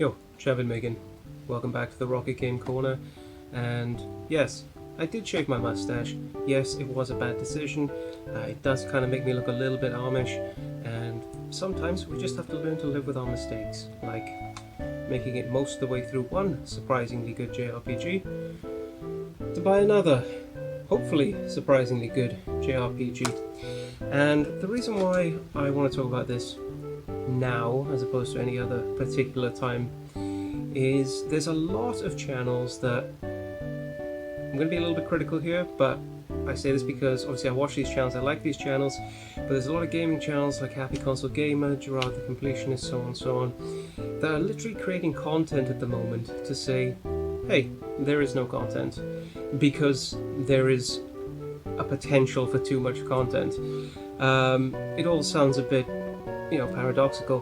Yo, Chevin Megan, welcome back to the Rocket Game Corner. And yes, I did shave my mustache. Yes, it was a bad decision. It does kind of make me look a little bit Amish, and sometimes we just have to learn to live with our mistakes, like making it most of the way through one surprisingly good JRPG to buy another, hopefully surprisingly good JRPG. And the reason why I want to talk about this now as opposed to any other particular time is there's a lot of channels that I'm going to be a little bit critical here, but I say this because obviously I watch these channels, I like these channels, but there's a lot of gaming channels like Happy Console Gamer, Gerard the Completionist, so on and so on, that are literally creating content at the moment to say, hey, there is no content, because there is a potential for too much content. It all sounds a bit, paradoxical.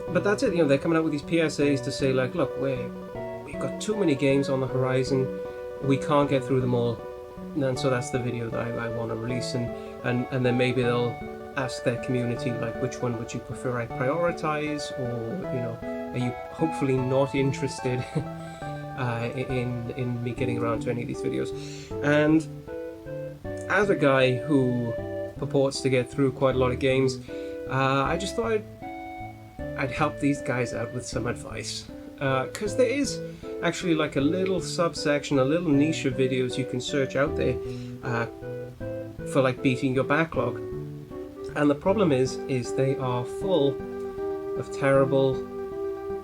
But that's it, they're coming out with these PSAs to say like, look, we've got too many games on the horizon, we can't get through them all, and so that's the video that I want to release, and then maybe they'll ask their community like, which one would you prefer I prioritize, or are you hopefully not interested in me getting around to any of these videos. And as a guy who purports to get through quite a lot of games, I just thought I'd help these guys out with some advice, because there is actually like a little subsection, a little niche of videos you can search out there for like beating your backlog, and the problem is they are full of terrible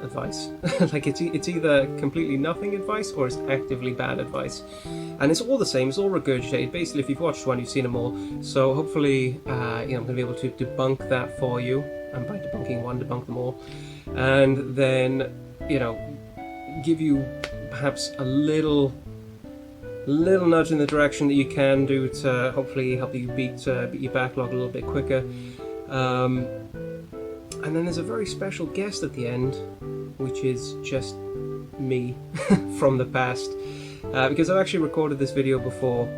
advice. Like it's either completely nothing advice or it's actively bad advice, and it's all the same, it's all regurgitated. Basically, if you've watched one, you've seen them all. So hopefully I'm going to be able to debunk that for you, and by debunking one, debunk them all, and then give you perhaps a little nudge in the direction that you can do to hopefully help you beat your backlog a little bit quicker. And then there's a very special guest at the end, which is just me from the past, because I've actually recorded this video before.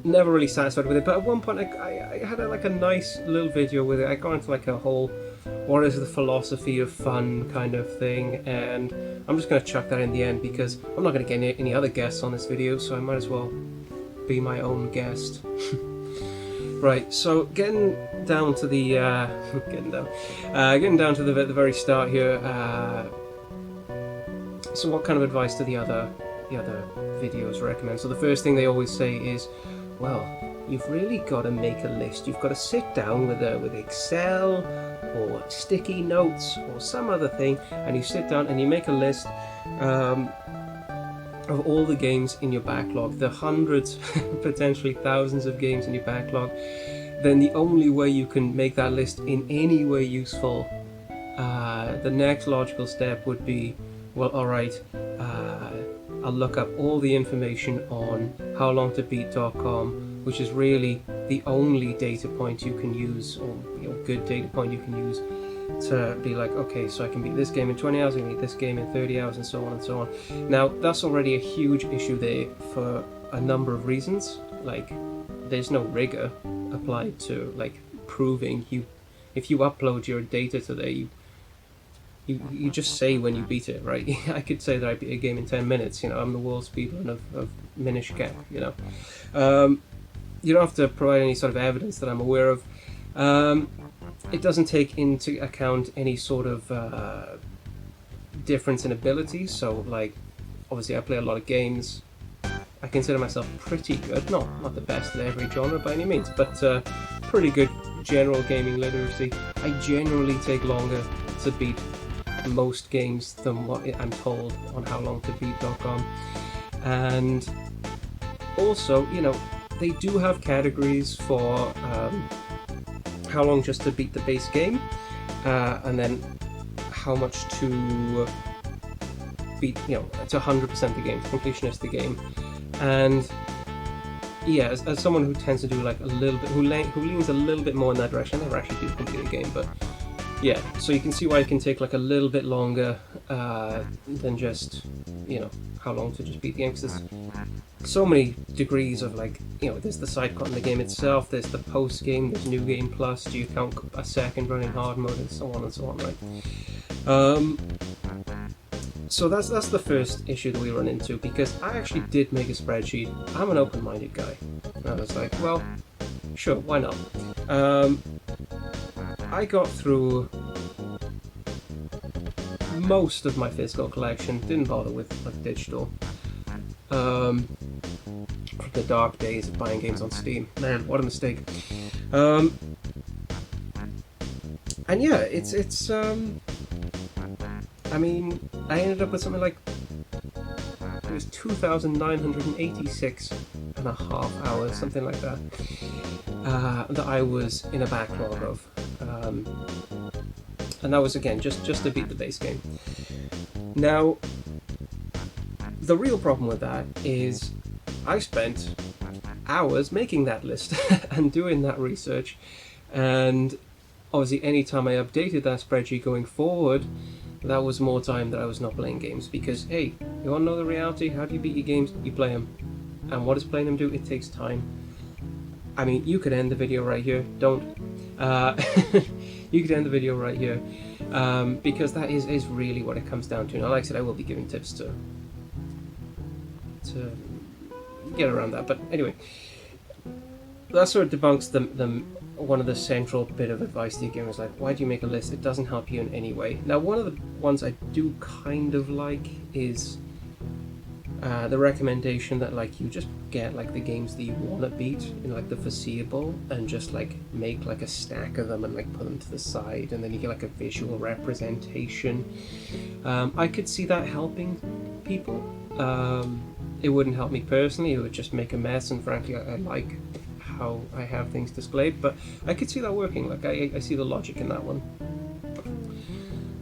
Never really satisfied with it, but at one point I had a nice little video with it. I got into like a whole what is the philosophy of fun kind of thing, and I'm just going to chuck that in the end because I'm not going to get any other guests on this video, so I might as well be my own guest. Right, so getting down to the the very start here. So what kind of advice do the other videos recommend? So the first thing they always say is, well, you've really got to make a list. You've got to sit down with Excel or sticky notes or some other thing, and you sit down and you make a list of all the games in your backlog, the hundreds, potentially thousands of games in your backlog. Then the only way you can make that list in any way useful, the next logical step would be, well, alright, I'll look up all the information on howlongtobeat.com, which is really the only data point you can use, or good data point you can use to be like, okay, so I can beat this game in 20 hours, I can beat this game in 30 hours, and so on and so on. Now, that's already a huge issue there for a number of reasons. Like, there's no rigor applied to like proving if you upload your data to there, you just say when you beat it, right? I could say that I beat a game in 10 minutes, I'm the world speedrun of Minish Cap, You don't have to provide any sort of evidence that I'm aware of. It doesn't take into account any sort of difference in abilities, so like, obviously I play a lot of games. I consider myself pretty good, not the best in every genre by any means, but pretty good general gaming literacy. I generally take longer to beat most games than what I'm told on howlongtobeat.com. And also, they do have categories for how long just to beat the base game, and then how much to beat, to 100% the game, to completionist the game. And yeah, as someone who tends to do like a little bit, who leans a little bit more in that direction, I never actually do complete a game, but yeah, so you can see why it can take like a little bit longer than just, you know, how long to just beat the game, because there's so many degrees of, like, you know, there's the side content in the game itself, there's the post game, there's new game plus, do you count a second run in hard mode, and so on, right? So that's the first issue that we run into, because I actually did make a spreadsheet. I'm an open-minded guy. And I was like, well, sure, why not? I got through most of my physical collection, didn't bother with like digital. From the dark days of buying games on Steam. Man, what a mistake. And yeah, it's I mean, I ended up with something like, it was 2,986 and a half hours, something like that, that I was in a backlog of. And that was, again, just to beat the base game. Now, the real problem with that is I spent hours making that list and doing that research, and obviously any time I updated that spreadsheet going forward, that was more time that I was not playing games, because, hey, you want to know the reality? How do you beat your games? You play them. And what does playing them do? It takes time. I mean, you could end the video right here. Don't. You could end the video right here, because that is really what it comes down to. Now, like I said, I will be giving tips to get around that. But anyway, that sort of debunks the one of the central bit of advice to your game is like, why do you make a list? It doesn't help you in any way. Now, one of the ones I do kind of like is the recommendation that, like, you just get like the games that you want to beat in like the foreseeable, and just like make like a stack of them and like put them to the side, and then you get like a visual representation. I could see that helping people. It wouldn't help me personally, it would just make a mess, and frankly I like how I have things displayed, but I could see that working. Like, I see the logic in that one.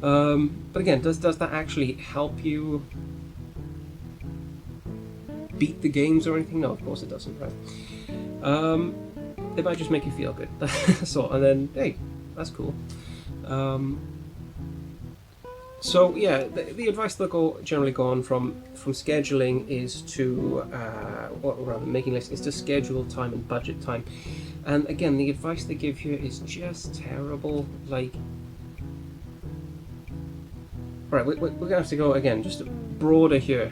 But again, does that actually help you beat the games or anything? No, of course it doesn't, right? It might just make you feel good. So, and then, hey, that's cool. So yeah, the advice that generally go on from scheduling is to, or rather making lists, is to schedule time and budget time. And again, the advice they give here is just terrible. Like, all right, we're gonna have to go again, just broader here,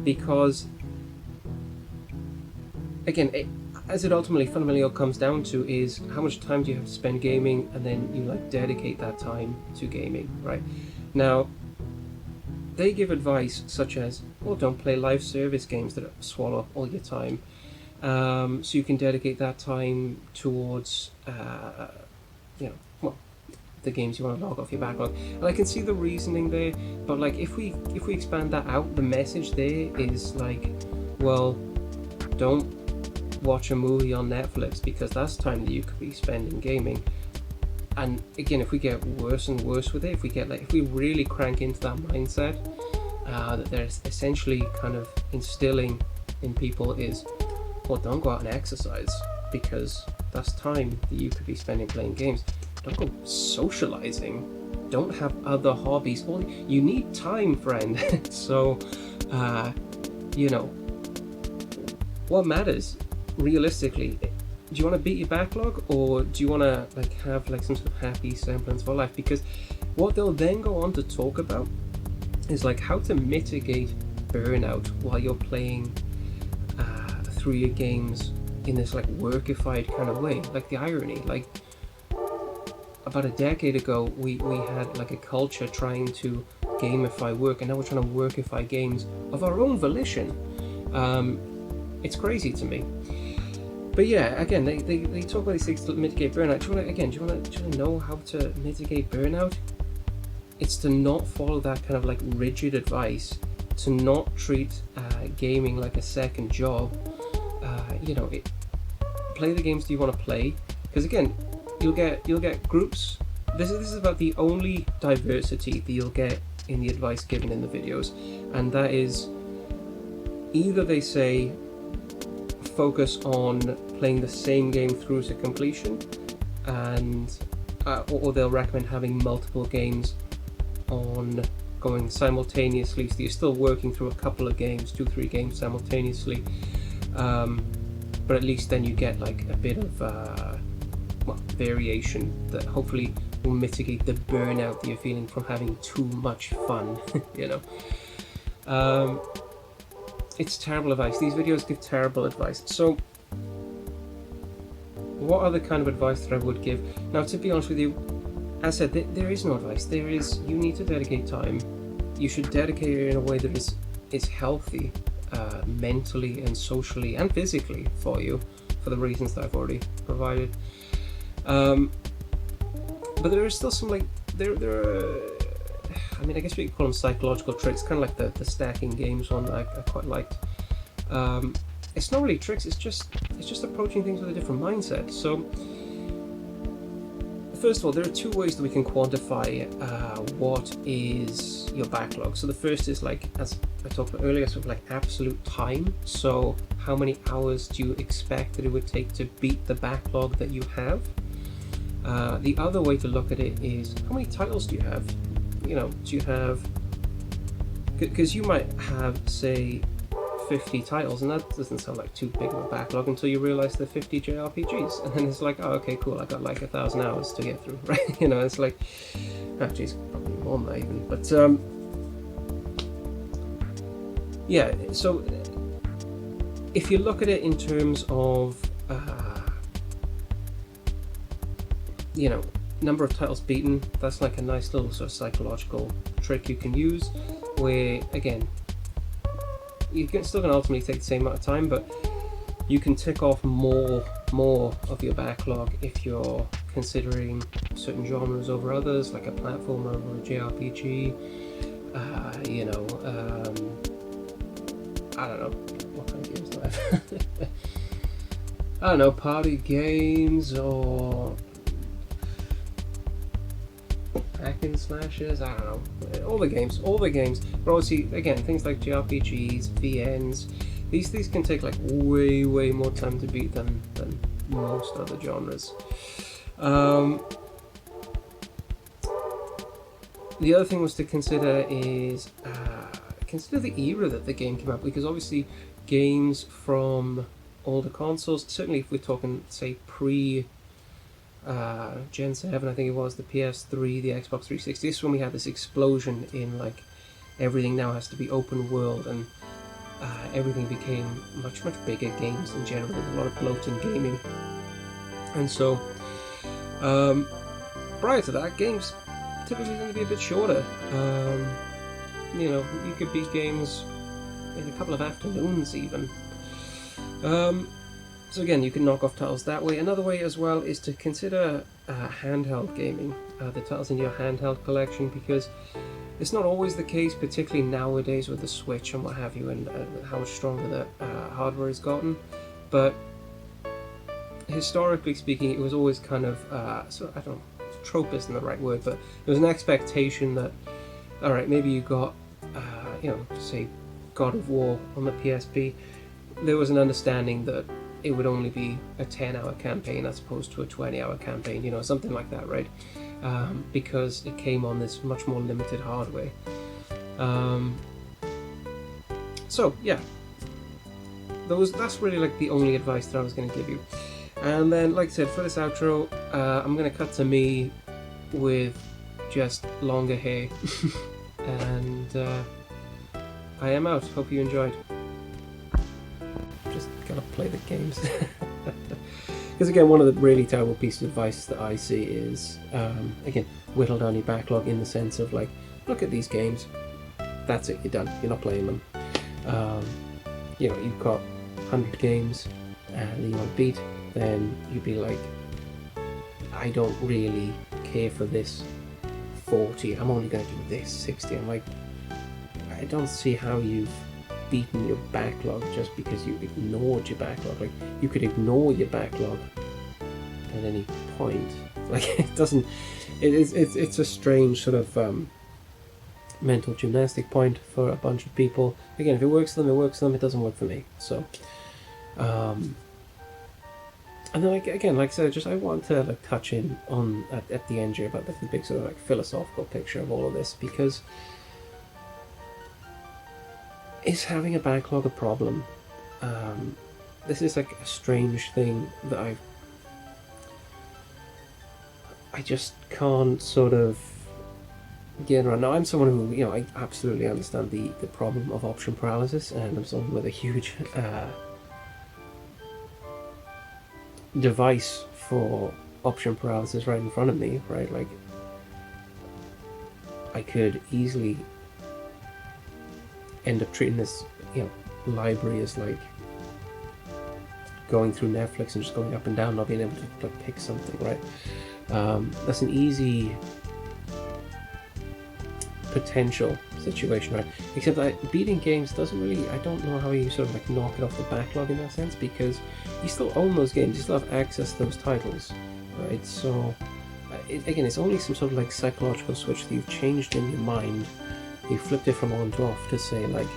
because again, as it ultimately fundamentally all comes down to is how much time do you have to spend gaming, and then you like dedicate that time to gaming, right? Now, they give advice such as, well, don't play live service games that swallow up all your time. So you can dedicate that time towards, well, the games you want to log off your backlog. And I can see the reasoning there, but like if we expand that out, the message there is like, well, don't watch a movie on Netflix, because that's time that you could be spending gaming. And again, if we get worse and worse with it, if we really crank into that mindset that they're essentially kind of instilling in people is, well, don't go out and exercise, because that's time that you could be spending playing games. Don't go socializing. Don't have other hobbies. Well, you need time, friend. So, what matters realistically? Do you want to beat your backlog, or do you want to like have like some sort of happy semblance for life? Because what they'll then go on to talk about is like how to mitigate burnout while you're playing through your games in this like workified kind of way. Like the irony, like about a decade ago we had like a culture trying to gamify work, and now we're trying to workify games of our own volition. It's crazy to me. But yeah, again, they talk about these things to mitigate burnout. Do you want to know how to mitigate burnout? It's to not follow that kind of like rigid advice, to not treat gaming like a second job. Play the games that you want to play, because again, you'll get groups. This is about the only diversity that you'll get in the advice given in the videos, and that is either they say focus on playing the same game through to completion, and or they'll recommend having multiple games on going simultaneously, so you're still working through a couple of games, 2-3 games simultaneously, but at least then you get like a bit of variation that hopefully will mitigate the burnout that you're feeling from having too much fun. You know, it's terrible advice. These videos give terrible advice. So what other kind of advice that I would give? Now, to be honest with you, as I said, there is no advice. You need to dedicate time. You should dedicate it in a way that is healthy, mentally and socially and physically for you, for the reasons that I've already provided. But there are still some, like, there are, I mean, I guess we could call them psychological tricks, kind of like the stacking games one that I quite liked. It's not really tricks, it's just approaching things with a different mindset. So first of all, there are 2 ways that we can quantify what is your backlog. So the first is, like, as I talked about earlier, sort of like absolute time. So how many hours do you expect that it would take to beat the backlog that you have? The other way to look at it is, how many titles do you have? You know, do you have, because you might have, say, 50 titles, and that doesn't sound like too big of a backlog until you realize they're 50 JRPGs, and then it's like, oh, okay, cool, I got like 1,000 hours to get through, right? You know, it's like, oh geez, probably more than that even, but yeah, so if you look at it in terms of you know, number of titles beaten, that's like a nice little sort of psychological trick you can use, where again, you can still can ultimately take the same amount of time, but you can tick off more of your backlog if you're considering certain genres over others, like a platformer over a JRPG. You know, I don't know what kind of games do I have. I don't know, party games or hack and slashes, I don't know, all the games, but obviously, again, things like JRPGs, VNs, these can take like way more time to beat than most other genres. The other thing was to consider is consider the era that the game came out, because obviously games from older consoles, certainly if we're talking, say, pre Gen 7, I think it was, the PS3, the Xbox 360, this is when we had this explosion in, like, everything now has to be open world, and everything became much bigger games in general. There's a lot of bloat in gaming, and so prior to that, games typically tend to be a bit shorter. You know, you could beat games in a couple of afternoons even. So again, you can knock off titles that way. Another way as well is to consider handheld gaming, the titles in your handheld collection, because it's not always the case, particularly nowadays with the Switch and what have you, and how much stronger the hardware has gotten. But historically speaking, it was always kind of, so I don't know, trope isn't the right word, but there was an expectation that, alright, maybe you got, you know, say, God of War on the PSP. There was an understanding that it would only be a 10-hour campaign as opposed to a 20-hour campaign, you know, something like that, right? Because it came on this much more limited hardware. So yeah, that's really like the only advice that I was going to give you. And then, like I said, for this outro, I'm going to cut to me with just longer hair. And I am out. Hope you enjoyed. Just gotta play the games. Because again, one of the really terrible pieces of advice that I see is, again, whittle down your backlog in the sense of, like, look at these games, that's it, you're done, you're not playing them. You know, you've got 100 games and you want to beat, then you'd be like, I don't really care for this 40, I'm only going to do this 60. I'm like, I don't see how you've beaten your backlog just because you ignored your backlog. Like, you could ignore your backlog at any point. Like, it doesn't, it's a strange sort of mental gymnastic point for a bunch of people. Again, if it works for them, it works for them. It doesn't work for me. So And then, like, again, like I said, I want to like touch in on at the end here about the big sort of like philosophical picture of all of this, because is having a backlog a problem? This is like a strange thing that I just can't sort of get around. Now, I'm someone who, I absolutely understand the problem of option paralysis, and I'm someone with a huge device for option paralysis right in front of me, right? Like, I could easily end up treating this, library as like going through Netflix and just going up and down, not being able to like pick something, right? That's an easy potential situation, right? Except that beating games doesn't really, I don't know how you sort of like knock it off the backlog in that sense, because you still own those games, you still have access to those titles, right? So again, it's only some sort of like psychological switch that you've changed in your mind. You flipped it from on to off to say like,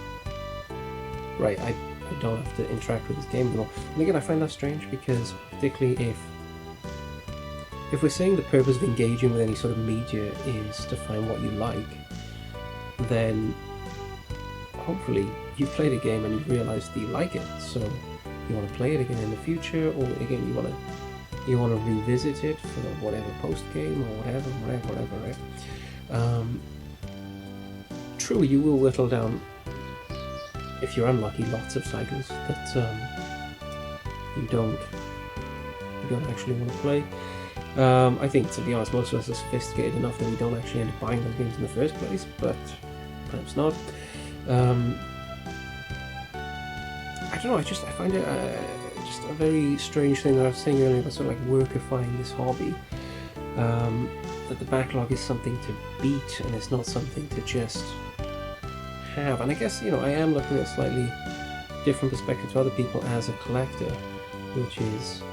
right, I don't have to interact with this game anymore. And again, I find that strange, because particularly if we're saying the purpose of engaging with any sort of media is to find what you like, then hopefully you've played a game and you've realised that you like it, so you want to play it again in the future, or again you want to revisit it for whatever post game or whatever, right? True, you will whittle down, if you're unlucky, lots of titles that you don't actually want to play. I think, to be honest, most of us are sophisticated enough that we don't actually end up buying those games in the first place, but perhaps not. I don't know, I find it just a very strange thing that I was saying earlier about sort of like workifying this hobby. That the backlog is something to beat and it's not something to just have. And I guess, I am looking at a slightly different perspective to other people as a collector, which is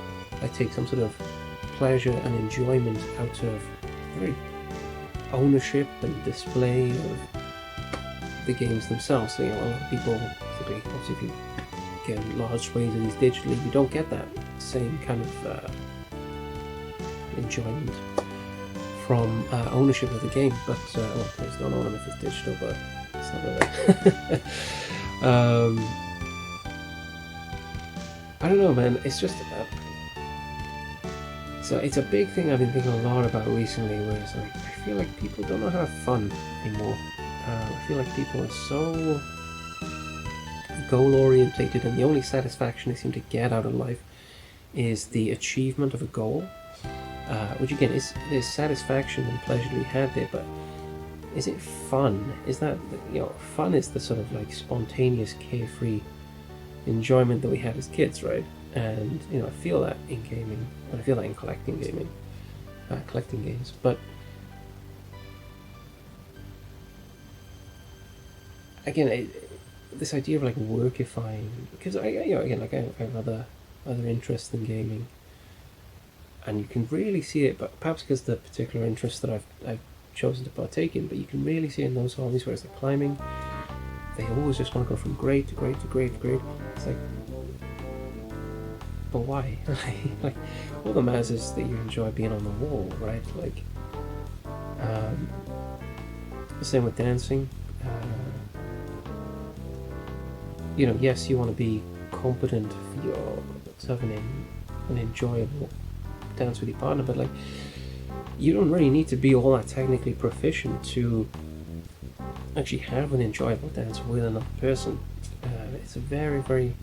I take some sort of pleasure and enjoyment out of very ownership and display of the games themselves. So, a lot of people, particularly obviously if you get large swathes of these digitally, you don't get that same kind of enjoyment from ownership of the game. But please don't own them if it's digital, but it's not really. I don't know, man. It's just it's a big thing I've been thinking a lot about recently, where it's like, I feel like people don't know how to have fun anymore. I feel like people are so goal orientated, and the only satisfaction they seem to get out of life is the achievement of a goal, which again there's satisfaction and pleasure to be had there, but is it fun? Is that, fun is the sort of like spontaneous, carefree enjoyment that we had as kids, right? And I feel that in gaming, and I feel that in collecting games. But again, this idea of like workifying, because I have other interests in gaming, and you can really see it, but perhaps because the particular interests that I've chosen to partake in, but you can really see in those hobbies where it's like climbing, they always just want to go from grade to grade to grade to grade. It's like, but why? Like, all that matters is that you enjoy being on the wall, right? Like, the same with dancing. Yes, you want to be competent to have an enjoyable dance with your partner, but like, you don't really need to be all that technically proficient to actually have an enjoyable dance with another person. It's a very, very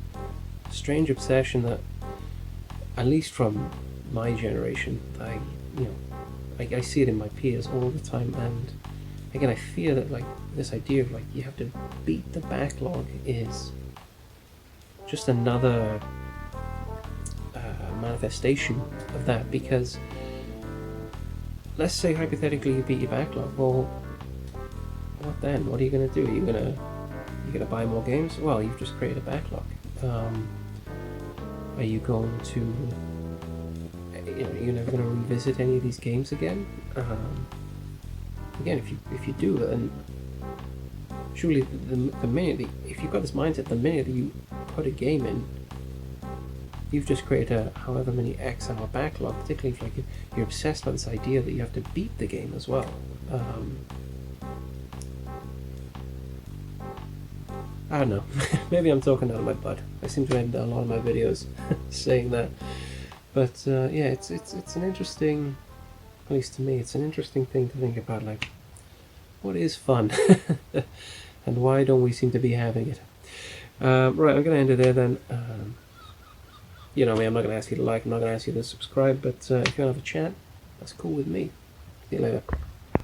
strange obsession that, at least from my generation, I see it in my peers all the time, and again, I fear that like this idea of like you have to beat the backlog is just another manifestation of that. Because let's say hypothetically you beat your backlog, well, what then? What are you going to do? You're gonna buy more games? Well, you've just created a backlog. Are you going to, you're never going to revisit any of these games again? Again, if you do, then surely the minute if you've got this mindset, the minute that you put a game in, you've just created a however many X hour backlog, particularly if like you're obsessed by this idea that you have to beat the game as well. I don't know, maybe I'm talking out of my butt. I seem to end a lot of my videos saying that. But yeah, it's an interesting, at least to me, it's an interesting thing to think about, like, what is fun? And why don't we seem to be having it? Right, I'm going to end it there then. You know me, I'm not going to ask you to like, I'm not going to ask you to subscribe, but if you want to have a chat, that's cool with me. See you later.